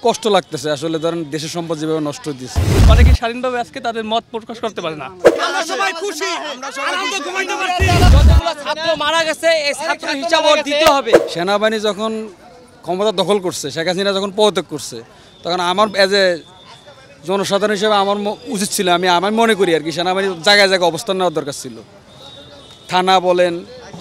কষ্ট লাগতেছে আসলে, ধরেন দেশের সম্পদ যেভাবে নষ্ট হইতেছে। অনেকে স্বাধীনভাবে আজকে তাদের মত প্রকাশ করতে পারে না। আমরা সবাই খুশি, আনন্দে ঘুমাইতে পারছি। যতগুলো ছাত্র মারা গেছে এই ছাত্র হিসাব ওর দিতে হবে। সেনাবাহিনী যখন ক্ষমতা দখল করছে, শেখ হাসিনা যখন পদত্যাগ করছে, তখন আমার এজ এ জনসাধারণ হিসেবে আমার উচিত ছিল, আমি মনে করি আর কি, সেনাবাহিনী জায়গায় জায়গায় অবস্থান নেওয়ার দরকার ছিল। থানা বলেন,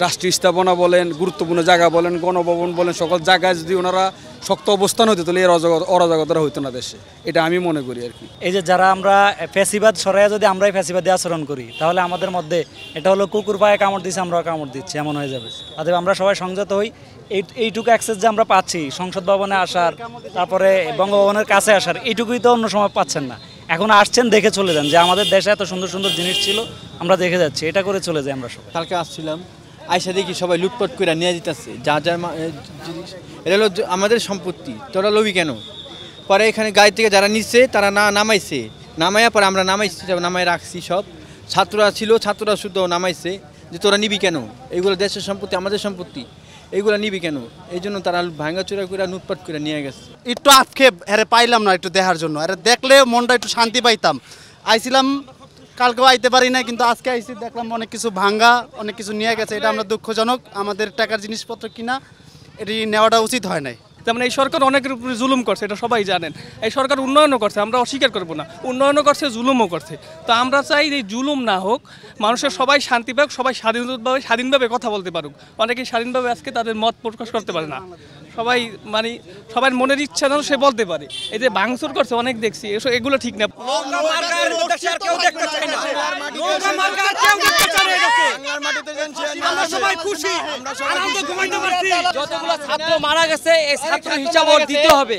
রাষ্ট্রীয় স্থাপনা বলেন, গুরুত্বপূর্ণ জায়গা বলেন, গণভবন বলেন, সকল জায়গায় যদি ওনারা শক্ত অবস্থান হতো তাহলে এর অরাজকতা হইতো না দেশে, এটা আমি মনে করি আর কি। এই যে যারা আমরা ফ্যাসিবাদ সরাইয়া যদি আমরাই ফ্যাসিবাদী আচরণ করি, তাহলে আমাদের মধ্যে এটা হলো কুকুর পায়ে কামড় দিচ্ছে, আমরাও কামড় দিচ্ছি, এমন হয়ে যাবে। অতএব আমরা সবাই সংযত হই। এইটুকু অ্যাক্সেস যে আমরা পাচ্ছি সংসদ ভবনে আসার, তারপরে বঙ্গভবনের কাছে আসার, এইটুকুই তো অন্য সময় পাচ্ছেন না। এখন আসছেন, দেখে চলে যান যে আমাদের দেশে এত সুন্দর সুন্দর জিনিস ছিল, আমরা দেখে যাচ্ছি, এটা করে চলে যাই আমরা সবাই। কালকে আসছিলাম, আইসা দেখি সবাই লুটপাট করে নিয়ে যেতেছে, যা যা জিনিস, এটা হলো আমাদের সম্পত্তি, তোরা লবি কেন? পরে এখানে গাড়ি থেকে যারা নিচ্ছে তারা নামাইছে, নামাইয়া পরে আমরা নামাই রাখছি সব। ছাত্ররা ছিল, ছাত্ররা শুধু নামাইছে যে তোরা নিবি কেন, এইগুলো দেশের সম্পত্তি, আমাদের সম্পত্তি, এইগুলো নিবি কেন? এই জন্য তারা ভাঙাচোরা করে লুটপাট করে নিয়ে গেছে। একটু আজকে আরে পাইলাম না একটু দেখার জন্য, আরে দেখলে মনটা একটু শান্তি পাইতাম। আইছিলাম, কালকেও আইতে পারি না, কিন্তু আজকে আইসি, দেখলাম অনেক কিছু ভাঙ্গা, অনেক কিছু নিয়ে গেছে। এটা আমরা দুঃখজনক, আমাদের টাকার জিনিসপত্র কিনা এটি নেওয়াটা উচিত হয় নাই। যেমন এই সরকার অনেকের উপরে জুলুম করছে, এটা সবাই জানেন। এই সরকার উন্নয়নও করছে, আমরা অস্বীকার করব না, উন্নয়নও করছে, জুলুমও করছে। তো আমরা চাই এই জুলুম না হোক, মানুষের সবাই শান্তি পাক, সবাই স্বাধীনভাবে কথা বলতে পারুক। অনেকেই স্বাধীনভাবে আজকে তাদের মত প্রকাশ করতে পারে না। সবাই সবার মনের ইচ্ছা যেন সে বলতে পারে। এই যে ভাঙচুর করছে অনেক দেখছি, এগুলো ঠিক না। আমরা সবাই খুশি, আনন্দে ঘুমাইতে পারছি। যতগুলো ছাত্র মারা গেছে এই ছাত্র হিসাব ওর দিতে হবে।